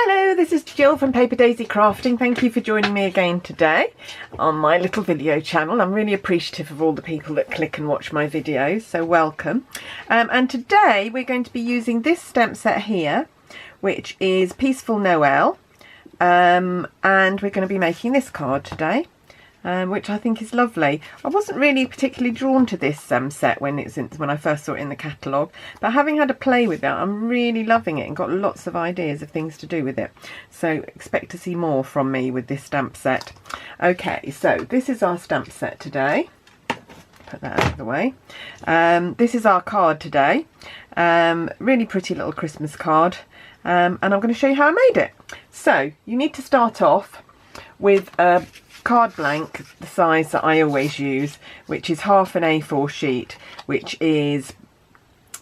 Hello, this is Jill from PaperDaisyCrafting. Thank you for joining me again today on my little video channel. I'm really appreciative of all the people that click and watch my videos, so welcome. And today we're going to be using this stamp set here, which is Peaceful Noel, and we're going to be making this card today. Which I think is lovely. I wasn't really particularly drawn to this set when I first saw it in the catalogue, but having had a play with it, I'm really loving it and got lots of ideas of things to do with it. So expect to see more from me with this stamp set. Okay, so this is our stamp set today. Put that out of the way. This is our card today. Really pretty little Christmas card, and I'm going to show you how I made it. So you need to start off with a card blank, the size that I always use, which is half an A4 sheet, which is,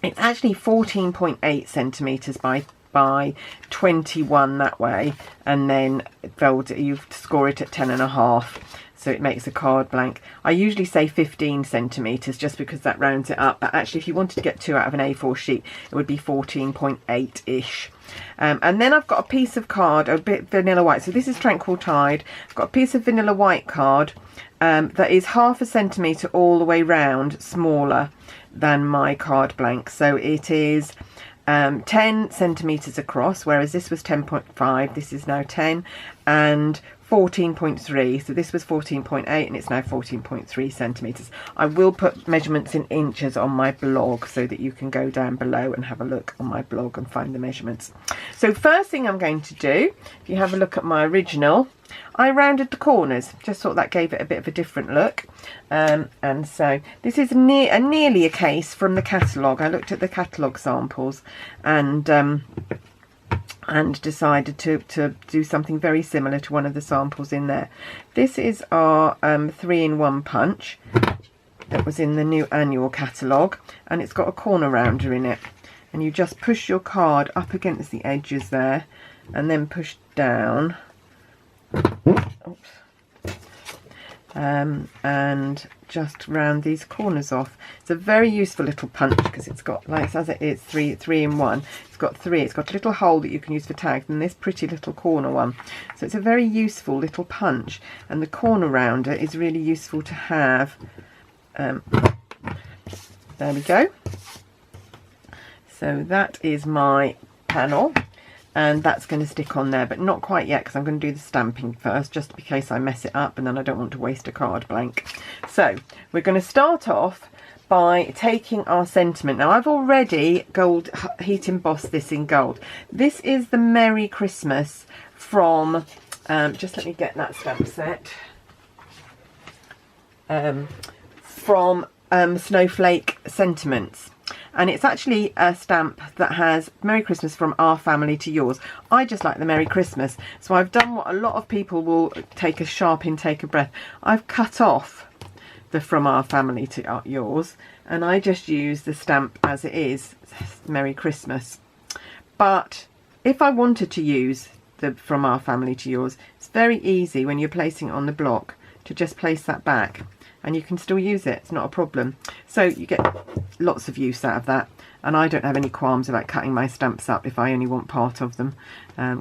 it's actually 14.8 centimetres by 21 that way, and then you score it at 10.5, so it makes a card blank. I usually say 15 centimetres just because that rounds it up, but actually if you wanted to get 2 out of an A4 sheet, it would be 14.8-ish. And then I've got a piece of card, a bit vanilla white. So this is Tranquil Tide. I've got a piece of vanilla white card that is half a centimetre all the way round, smaller than my card blank. So it is 10 centimetres across, whereas this was 10.5. This is now 10, and 14.3. So this was 14.8 and it's now 14.3 centimetres. I will put measurements in inches on my blog so that you can go down below and have a look on my blog and find the measurements. So first thing I'm going to do, if you have a look at my original, I rounded the corners. Just thought that gave it a bit of a different look. And so this is nearly a case from the catalogue. I looked at the catalogue samples and decided to do something very similar to one of the samples in there. This is our 3-in-1 punch that was in the new annual catalogue, and it's got a corner rounder in it, and you just push your card up against the edges there and then push down. Oops. And just round these corners off. It's a very useful little punch because it's got, like as it is, three in one. It's got a little hole that you can use for tags, and this pretty little corner one. So it's a very useful little punch, and the corner rounder is really useful to have. There we go. So that is my panel, and that's going to stick on there, but not quite yet because I'm going to do the stamping first, just in case I mess it up and then I don't want to waste a card blank. So we're going to start off by taking our sentiment. Now I've already heat embossed this in gold. This is the Merry Christmas from, just let me get that stamp set, from Snowflake Sentiments. And it's actually a stamp that has Merry Christmas from our family to yours. I just like the Merry Christmas, so I've done what a lot of people will take a sharp intake of breath. I've cut off the from our family to yours, and I just use the stamp as it is, Merry Christmas. But if I wanted to use the from our family to yours, it's very easy when you're placing it on the block to just place that back, and you can still use it. It's not a problem. So you get lots of use out of that, and I don't have any qualms about cutting my stamps up if I only want part of them.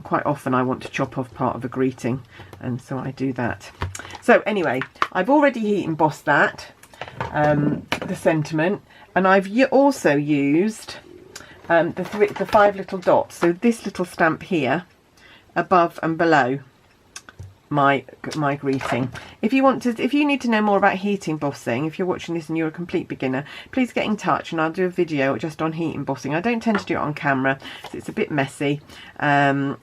Quite often I want to chop off part of a greeting, and so I do that. So anyway, I've already heat embossed that, the sentiment, and I've also used the 5 little dots. So this little stamp here, above and below my greeting. If you need to know more about heat embossing, if you're watching this and you're a complete beginner, please get in touch and I'll do a video just on heat embossing. I don't tend to do it on camera, so it's a bit messy, and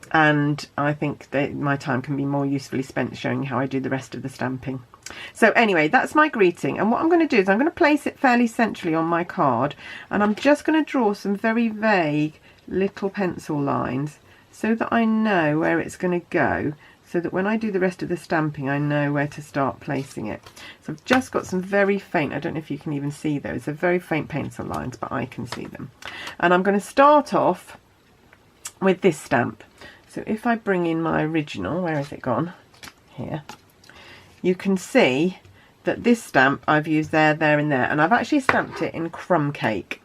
I think that my time can be more usefully spent showing how I do the rest of the stamping. So anyway, that's my greeting, and what I'm going to do is I'm going to place it fairly centrally on my card, and I'm just going to draw some very vague little pencil lines so that I know where it's going to go, so that when I do the rest of the stamping I know where to start placing it. So I've just got some very faint, I don't know if you can even see those, they're very faint pencil lines, but I can see them. And I'm going to start off with this stamp. So if I bring in my original, where has it gone? Here. You can see that this stamp I've used there, there and there, and I've actually stamped it in crumb cake.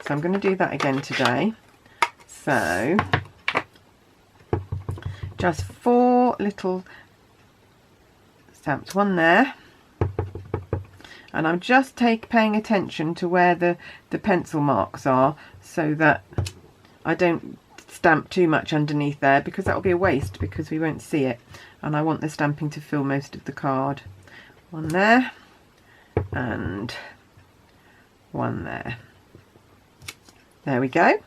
So I'm going to do that again today. So just 4 little stamps, one there, and I'm just paying attention to where the pencil marks are, so that I don't stamp too much underneath there, because that will be a waste because we won't see it, and I want the stamping to fill most of the card. One there and one there. There we go.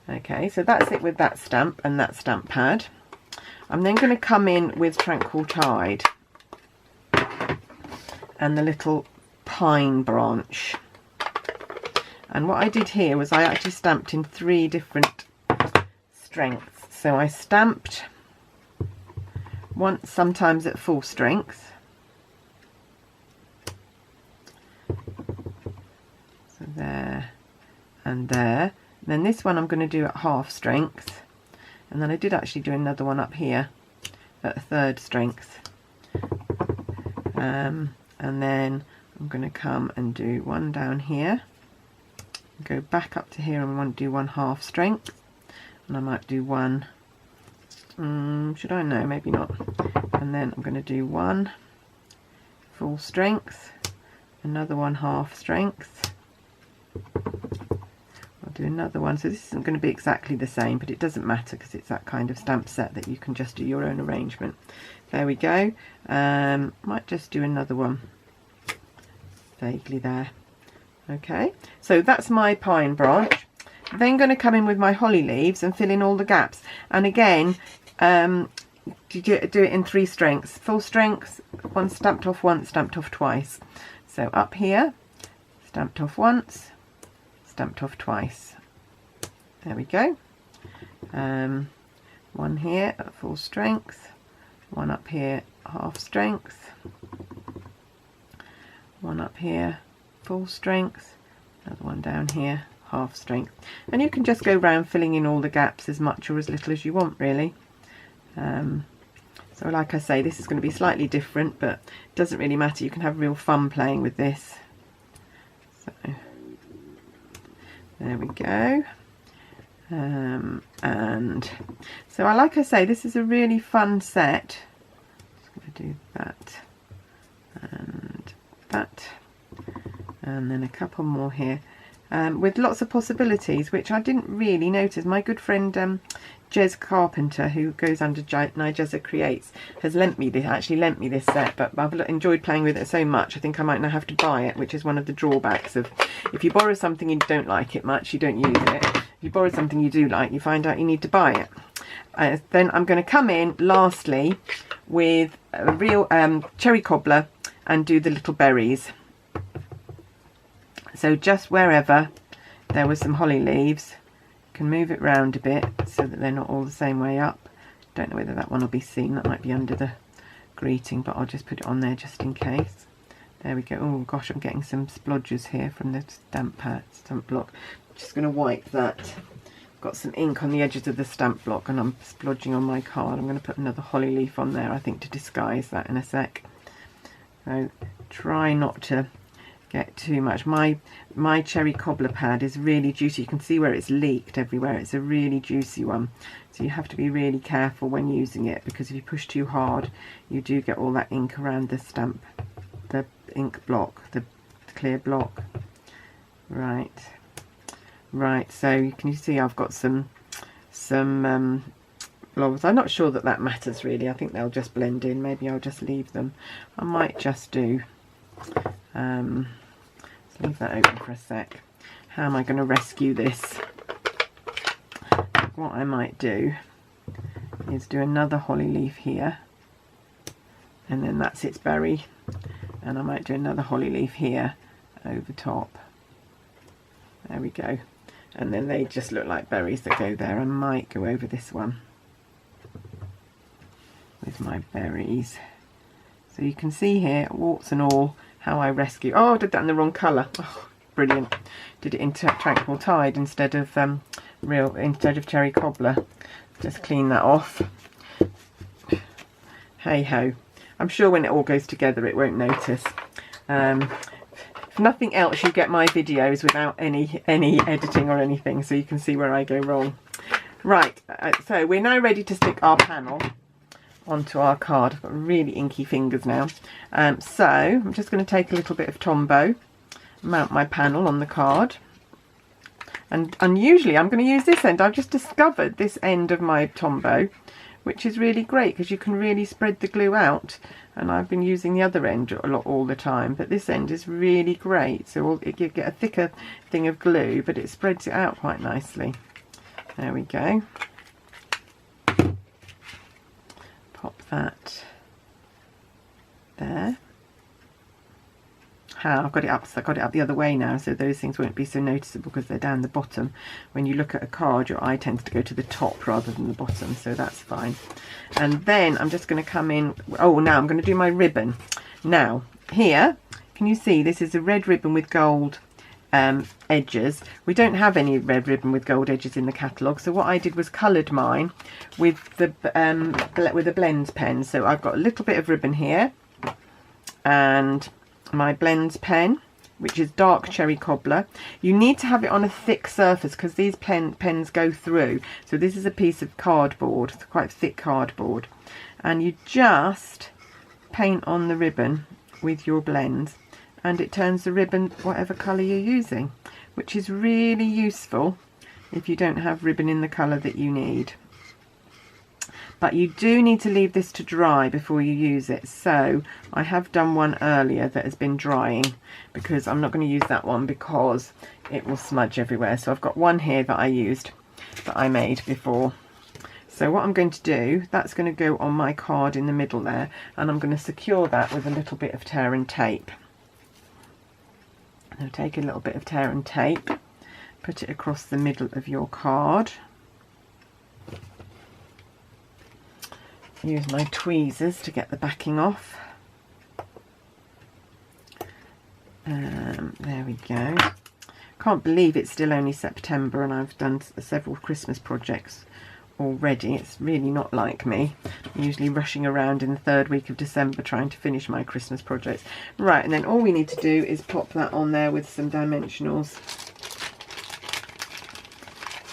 Okay, so that's it with that stamp and that stamp pad. I'm then going to come in with Tranquil Tide and the little pine branch. And what I did here was I actually stamped in 3 different strengths. So I stamped once, sometimes at full strength. So there and there. And then this one I'm going to do at half strength. And then I did actually do another one up here at 3rd strength. And then I'm going to come and do one down here. Go back up to here, and we want to do one half strength. And I might do one, should I? No, maybe not. And then I'm going to do one full strength, another one half strength. I'll do another one. So this isn't going to be exactly the same, but it doesn't matter because it's that kind of stamp set that you can just do your own arrangement. There we go. Might just do another one vaguely there. Okay, so that's my pine branch. Then going to come in with my holly leaves and fill in all the gaps. And again, do it in 3 strengths. Full strength, one stamped off once, stamped off twice. So up here, stamped off once, stamped off twice. There we go. One here at full strength, one up here half strength, one up here full strength, another one down here half strength. And you can just go round filling in all the gaps as much or as little as you want, really. So like I say, this is going to be slightly different, but it doesn't really matter. You can have real fun playing with this. So there we go. And so like I say, this is a really fun set. Just going to do that and that, and then a couple more here, with lots of possibilities, which I didn't really notice. My good friend Jez Carpenter, who goes under Nigeza Creates, has actually lent me this set, but I've enjoyed playing with it so much I think I might now have to buy it, which is one of the drawbacks of if you borrow something and you don't like it much, you don't use it. If you borrow something you do like, you find out you need to buy it. Then I'm going to come in lastly with a real cherry cobbler and do the little berries. So just wherever there was some holly leaves, you can move it round a bit so that they're not all the same way up. Don't know whether that one will be seen, that might be under the greeting, but I'll just put it on there just in case. There we go. Oh gosh, I'm getting some splodges here from the stamp block. I'm just going to wipe that. Got some ink on the edges of the stamp block and I'm splodging on my card. I'm going to put another holly leaf on there, I think, to disguise that in a sec. So try not to get too much. My cherry cobbler pad is really juicy. You can see where it's leaked everywhere. It's a really juicy one, so you have to be really careful when using it, because if you push too hard you do get all that ink around the stamp, the ink block, the clear block. Right, so you can see I've got some blobs. I'm not sure that matters really. I think they'll just blend in. Maybe I'll just leave them. I might just do let's leave that open for a sec. How am I going to rescue this? What I might do is do another holly leaf here, and then that's its berry, and I might do another holly leaf here over top. There we go. And then they just look like berries that go there. I might go over this one with my berries. So you can see here, warts and all, how I rescue. Oh, I did that in the wrong colour. Oh, brilliant. Did it in Tranquil Tide instead of cherry cobbler. Just clean that off. Hey ho. I'm sure when it all goes together it won't notice. If nothing else, you get my videos without any editing or anything, so you can see where I go wrong. Right, so we're now ready to stick our panel. onto our card. I've got really inky fingers now. So I'm just going to take a little bit of Tombow, mount my panel on the card. And unusually I'm going to use this end. I've just discovered this end of my Tombow, which is really great because you can really spread the glue out. And I've been using the other end a lot all the time, but this end is really great. So you get a thicker thing of glue, but it spreads it out quite nicely. There we go. Pop that there. I've got it up, so I've got it up the other way now, so those things won't be so noticeable because they're down the bottom. When you look at a card, your eye tends to go to the top rather than the bottom, so that's fine. And then I'm just going to come in, oh, now I'm going to do my ribbon. Now, here, can you see this is a red ribbon with gold edges. We don't have any red ribbon with gold edges in the catalogue, so what I did was coloured mine with a blends pen. So I've got a little bit of ribbon here, and my blends pen, which is dark cherry cobbler. You need to have it on a thick surface because these pens go through. So this is a piece of cardboard, quite thick cardboard, and you just paint on the ribbon with your blends, and it turns the ribbon whatever colour you're using, which is really useful if you don't have ribbon in the colour that you need. But you do need to leave this to dry before you use it. So I have done one earlier that has been drying, because I'm not going to use that one because it will smudge everywhere. So I've got one here that I used, that I made before. So what I'm going to do, that's going to go on my card in the middle there, and I'm going to secure that with a little bit of tear and tape. Now take a little bit of tear and tape, put it across the middle of your card. Use my tweezers to get the backing off. There we go. Can't believe it's still only September and I've done several Christmas projects already. It's really not like me. I'm usually rushing around in the third week of December trying to finish my Christmas projects. Right, and then all we need to do is pop that on there with some dimensionals.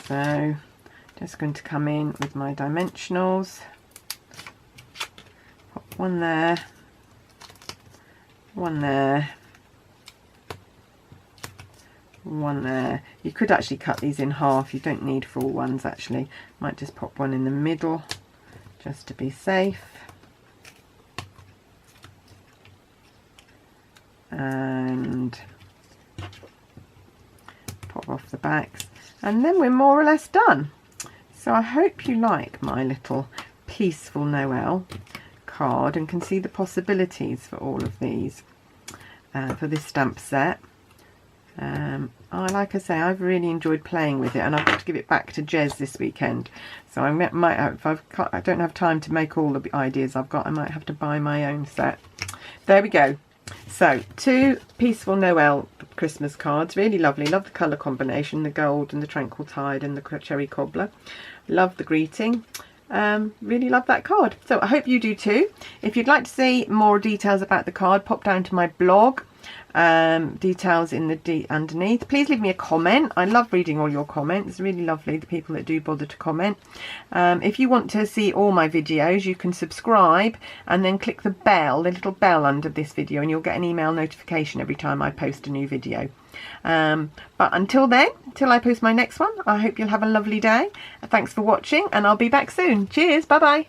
So just going to come in with my dimensionals. One there, one there, one there. You could actually cut these in half. You don't need full ones actually. Might just pop one in the middle just to be safe. And pop off the backs. And then we're more or less done. So I hope you like my little peaceful Noel card and can see the possibilities for all of these for this stamp set. Like I say, I've really enjoyed playing with it, and I've got to give it back to Jez this weekend, so I might have, if I don't have time to make all the ideas I've got, I might have to buy my own set. There we go. So 2 peaceful Noel Christmas cards, really lovely. Love the colour combination, the gold and the tranquil tide and the cherry cobbler. Love the greeting. Really love that card. So I hope you do too. If you'd like to see more details about the card, pop down to my blog. Details in the underneath. Please leave me a comment. I love reading all your comments. It's really lovely, the people that do bother to comment. If you want to see all my videos, you can subscribe and then click the bell, the little bell under this video, and you'll get an email notification every time I post a new video. But until then, till I post my next one, I hope you'll have a lovely day. Thanks for watching, and I'll be back soon. Cheers, bye bye.